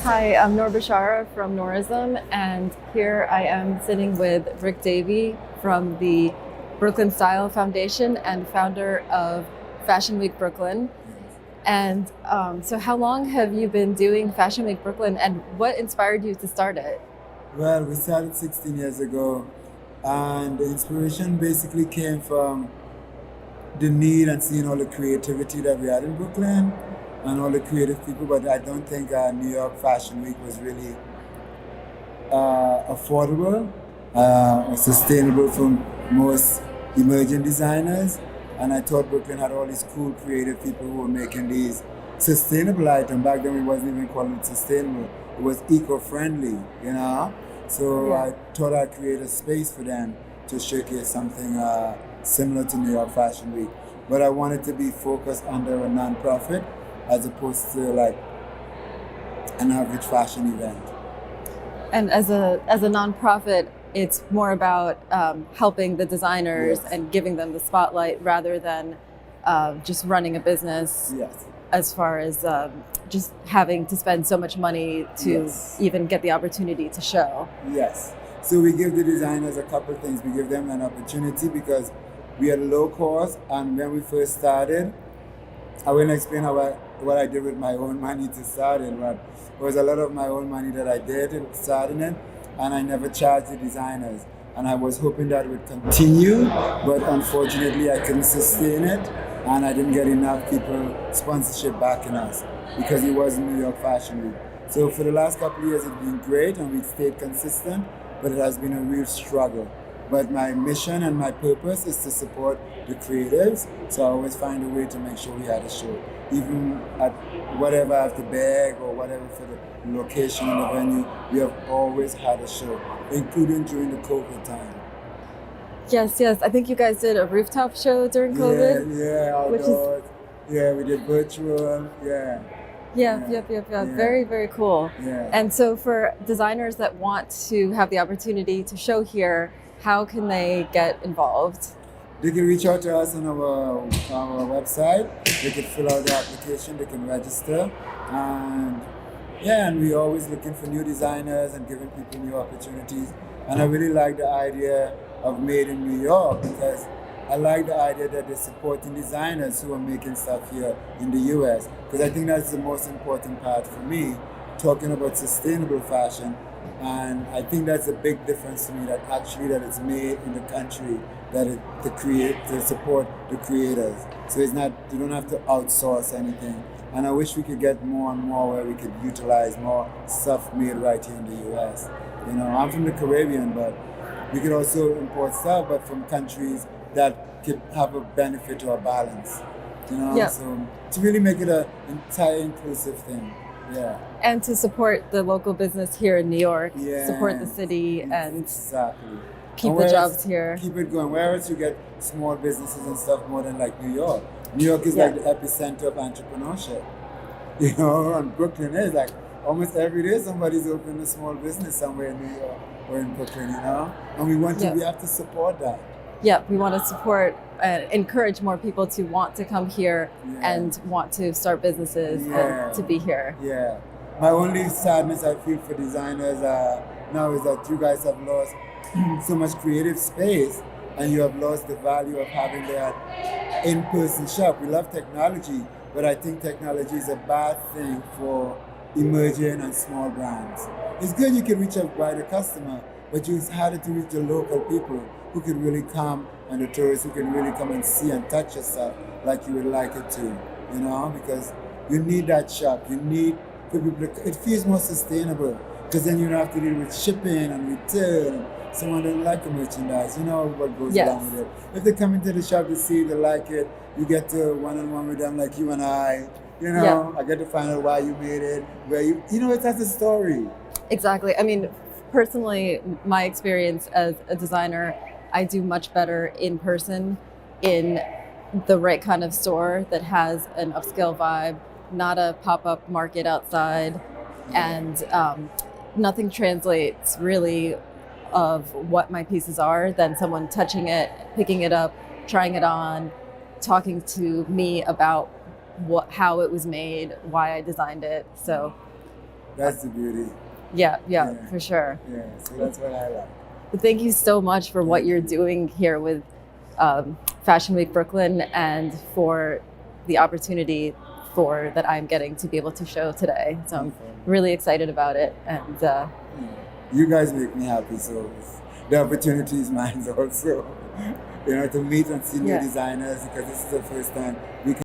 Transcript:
Hi, I'm Noor Bashara from Noorism, and here I am sitting with Rick Davy from the Brooklyn Style Foundation and founder of Fashion Week Brooklyn. And so how long have you been doing Fashion Week Brooklyn, and what inspired you to start it? Well, we started 16 years ago, and the inspiration basically came from the need and seeing all the creativity that we had in Brooklyn and all the creative people. But I don't think New York Fashion Week was really affordable or sustainable for most emerging designers. And I thought Brooklyn had all these cool creative people who were making these sustainable items. Back then, we wasn't even calling it sustainable. It was eco-friendly, you know? So Yeah. I thought I'd create a space for them to showcase something similar to New York Fashion Week. But I wanted to be focused under a non-profit as opposed to like an average fashion event. And as a nonprofit, it's more about helping the designers Yes. and giving them the spotlight rather than just running a business. Yes. As far as just having to spend so much money to Yes. even get the opportunity to show. Yes. So we give the designers a couple of things. We give them an opportunity because we are low cost, and when we first started, I will explain what I did with my own money to start it, but it was a lot of my own money that I did in starting it, and I never charged the designers. And I was hoping that would continue, but unfortunately I couldn't sustain it, and I didn't get enough people sponsorship backing us because it was New York Fashion Week. So for the last couple of years it's been great and we stayed consistent, but it has been a real struggle. But my mission and my purpose is to support the creatives, so I always find a way to make sure we had a show. Even at whatever I have to beg or whatever for the location and the venue, we have always had a show, including during the COVID time. Yes, I think you guys did a rooftop show during COVID. Yeah, Which is- outdoors. Yeah, we did virtual. Yeah, Yeah. Very, very cool. yeah. And so for designers that want to have the opportunity to show here, how can they get involved? They can reach out to us on our website. They can fill out the application. They can register, and and we're always looking for new designers and giving people new opportunities. And I really like the idea of Made in New York because I like the idea that they're supporting designers who are making stuff here in the U.S. Because I think that's the most important part for me, talking about sustainable fashion. And I think that's a big difference to me that it's made in the country, that to support the creators. So it's not, you don't have to outsource anything. And I wish we could get more and more where we could utilize more stuff made right here in the US. You know, I'm from the Caribbean, but we could also import stuff, but from countries that could have a benefit or a balance. You know, Yeah. so to really make it an entire inclusive thing. Yeah. And to support the local business here in New York, Yeah. support the city and Exactly. keep And the where jobs else- here. Keep it going. Where else you get small businesses and stuff more than like New York? New York is Yeah. like the epicenter of entrepreneurship. You know, and Brooklyn is like almost every day somebody's opening a small business somewhere in New York or in Brooklyn, you know? And Yeah. we have to support that. Yeah, we want to support and encourage more people to want to come here Yeah. and want to start businesses Yeah. and to be here. Yeah. My only sadness I feel for designers now is that you guys have lost so much creative space and you have lost the value of having that in-person shop. We love technology, but I think technology is a bad thing for emerging and small brands. It's good you can reach a wider customer, but it's harder to reach the local people who can really come and the tourists who can really come and see and touch your stuff like you would like it to, you know, because you need that shop. You need for people it feels more sustainable because then you don't have to deal with shipping and return. Someone don't like the merchandise, you know what goes Yes. along with it. If they come into the shop to see, they like it, you get to one-on-one with them like you and I, you know, I get to find out why you made it, where you know, that's a story. Exactly. I mean, personally, my experience as a designer, I do much better in person in the right kind of store that has an upscale vibe, not a pop-up market outside. And nothing translates really of what my pieces are than someone touching it, picking it up, trying it on, talking to me about how it was made, why I designed it. So That's the beauty. Yeah, for sure. Yeah, so that's what I like. But thank you so much for what you're doing here with Fashion Week Brooklyn and for the opportunity that I'm getting to be able to show today. So I'm really excited about it. And you guys make me happy, so the opportunity is mine also. To meet and see new designers, because this is the first time we can